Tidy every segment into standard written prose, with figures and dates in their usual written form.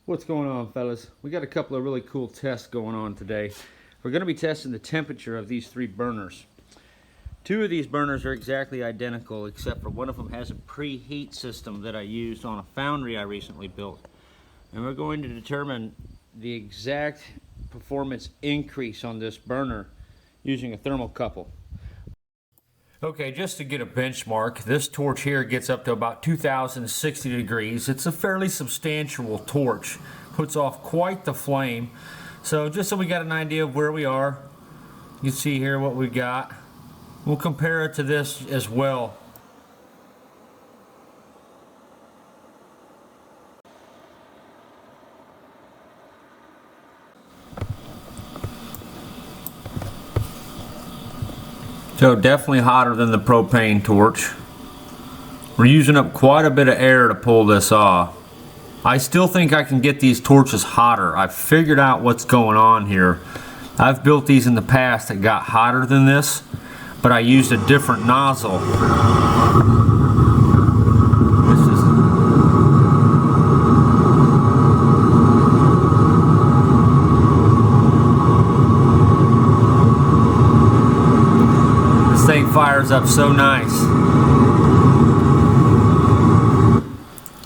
What's going on, fellas? We got a couple of really cool tests going on today. We're going to be testing the temperature of these three burners. Two of these burners are exactly identical, except for one of them has a preheat system that I used on a foundry I recently built. And we're going to determine the exact performance increase on this burner using a thermocouple. Okay, just to get a benchmark, this torch here gets up to about 2060 degrees. It's a fairly substantial torch, puts off quite the flame. So just so we got an idea of where we are, you can see here what we got. We'll compare it to this as well. So definitely hotter than the propane torch. We're using up quite a bit of air to pull this off. I still think I can get these torches hotter. I've figured out what's going on here. I've built these in the past that got hotter than this, but I used a different nozzle. Fires up so nice.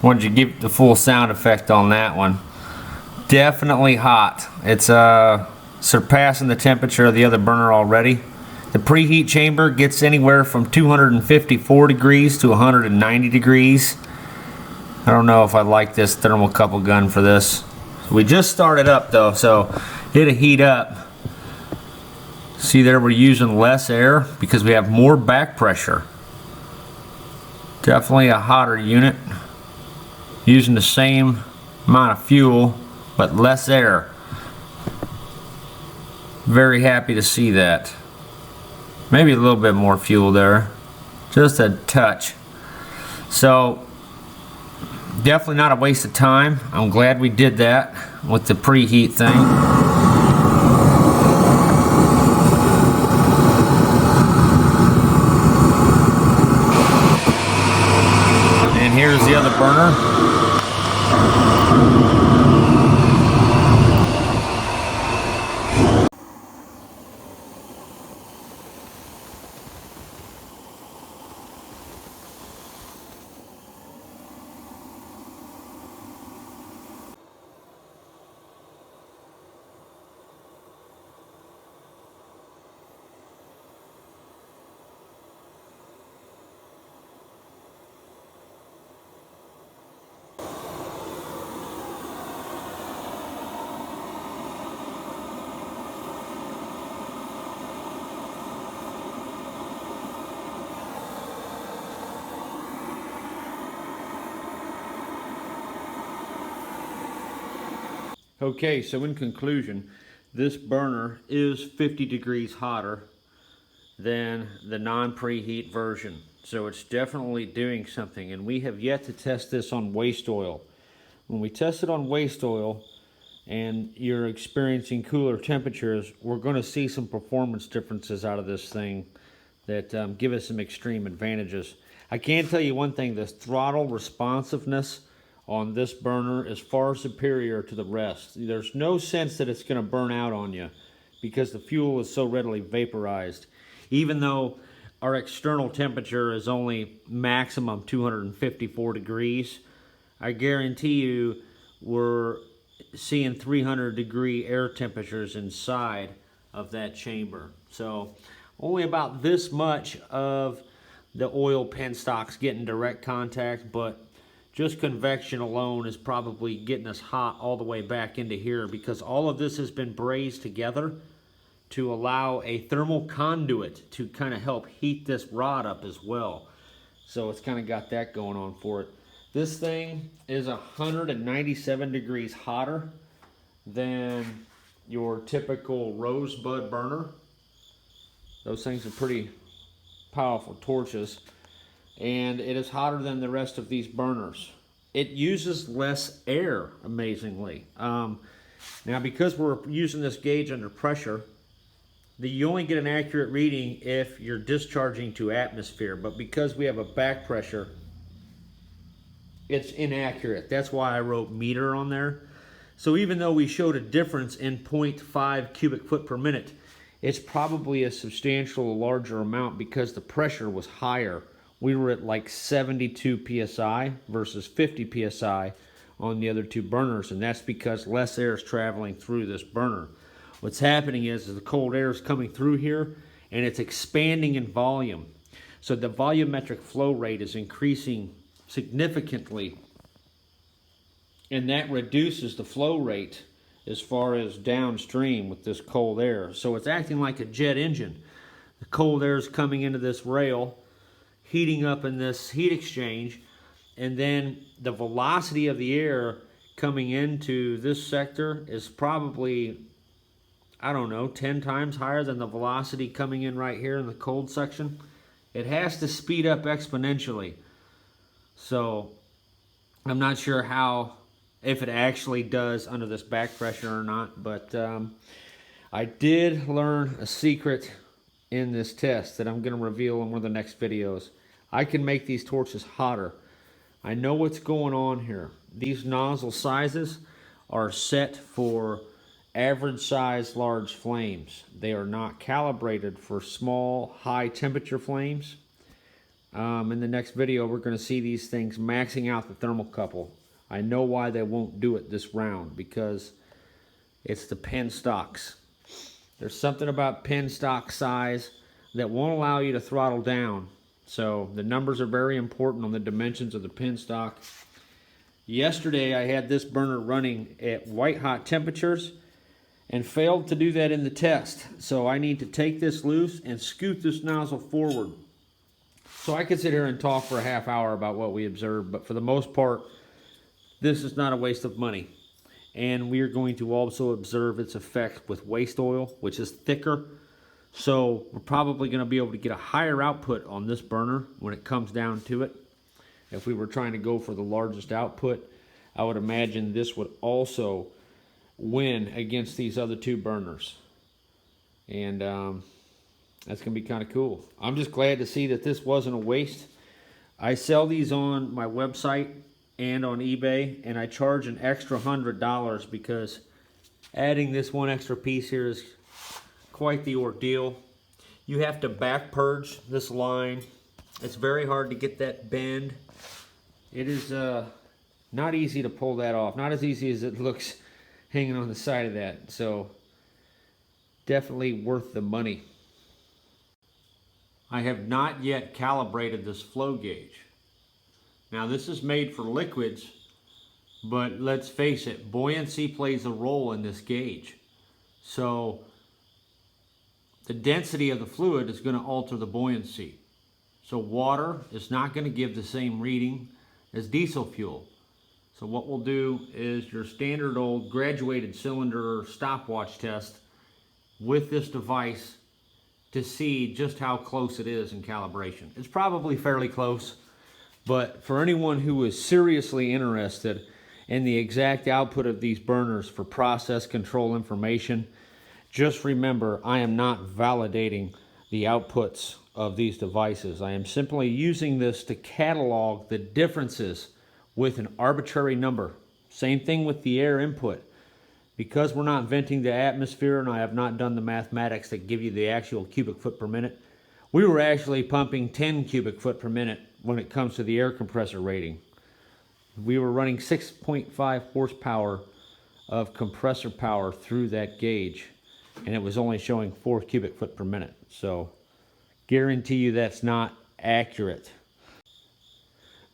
Wanted you to give the full sound effect on that one. Definitely hot. It's surpassing the temperature of the other burner already. The preheat chamber gets anywhere from 254 degrees to 190 degrees. I don't know if I like this thermocouple gun for this. We just started up though, so it'll heat up. See there, we're using less air because we have more back pressure. Definitely a hotter unit. Using the same amount of fuel, but less air. Very happy to see that. Maybe a little bit more fuel there. Just a touch. So, definitely not a waste of time. I'm glad we did that with the preheat thing. Here's the other burner. Okay, so in conclusion, this burner is 50 degrees hotter than the non-preheat version. So it's definitely doing something, and we have yet to test this on waste oil. When we test it on waste oil and you're experiencing cooler temperatures, we're going to see some performance differences out of this thing that give us some extreme advantages. I can tell you one thing, the throttle responsiveness on this burner is far superior to the rest. There's no sense that it's going to burn out on you because the fuel is so readily vaporized. Even though our external temperature is only maximum 254 degrees, I guarantee you we're seeing 300 degree air temperatures inside of that chamber. So only about this much of the oil penstock's getting direct contact, but just convection alone is probably getting us hot all the way back into here because all of this has been brazed together to allow a thermal conduit to kind of help heat this rod up as well. So it's kind of got that going on for it. This thing is 197 degrees hotter than your typical rosebud burner. Those things are pretty powerful torches. And it is hotter than the rest of these burners. It uses less air, amazingly. Now, because we're using this gauge under pressure, you only get an accurate reading if you're discharging to atmosphere. But because we have a back pressure, it's inaccurate. That's why I wrote meter on there. So even though we showed a difference in 0.5 cubic foot per minute, it's probably a substantial larger amount because the pressure was higher. We were at like 72 psi versus 50 psi on the other two burners, and that's because less air is traveling through this burner. What's happening is the cold air is coming through here and it's expanding in volume. So the volumetric flow rate is increasing significantly, and that reduces the flow rate as far as downstream with this cold air. So it's acting like a jet engine. The cold air is coming into this rail, heating up in this heat exchange, and then the velocity of the air coming into this sector is probably, I don't know, 10 times higher than the velocity coming in right here in the cold section. It has to speed up exponentially. So I'm not sure if it actually does under this back pressure or not, but I did learn a secret in this test that I'm going to reveal in one of the next videos. I can make these torches hotter. I know what's going on here. These nozzle sizes are set for average size large flames. They are not calibrated for small high temperature flames. In the next video we're going to see these things maxing out the thermocouple. I know why they won't do it this round, because it's the pin stocks. There's something about pin stock size that won't allow you to throttle down. So the numbers are very important on the dimensions of the pin stock. Yesterday I had this burner running at white hot temperatures and failed to do that in the test. So I need to take this loose and scoot this nozzle forward. So I could sit here and talk for a half hour about what we observed, but for the most part, this is not a waste of money. And we are going to also observe its effect with waste oil, which is thicker. So we're probably going to be able to get a higher output on this burner when it comes down to it. If we were trying to go for the largest output, I would imagine this would also win against these other two burners. And that's going to be kind of cool. I'm just glad to see that this wasn't a waste. I sell these on my website and on eBay, and I charge an extra $100 because adding this one extra piece here is quite the ordeal. You have to back purge this line. It's very hard to get that bend. It is not easy to pull that off. Not as easy as it looks hanging on the side of that. So definitely worth the money. I have not yet calibrated this flow gauge. Now this is made for liquids, but let's face it, buoyancy plays a role in this gauge. So the density of the fluid is going to alter the buoyancy. So water is not going to give the same reading as diesel fuel. So what we'll do is your standard old graduated cylinder stopwatch test with this device to see just how close it is in calibration. It's probably fairly close. But for anyone who is seriously interested in the exact output of these burners for process control information, just remember I am not validating the outputs of these devices. I am simply using this to catalog the differences with an arbitrary number. Same thing with the air input. Because we're not venting the atmosphere and I have not done the mathematics that give you the actual cubic foot per minute, we were actually pumping 10 cubic foot per minute when it comes to the air compressor rating. We were running 6.5 horsepower of compressor power through that gauge, and it was only showing 4 cubic foot per minute. So guarantee you that's not accurate.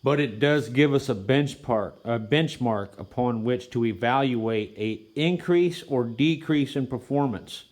But it does give us a benchmark upon which to evaluate an increase or decrease in performance.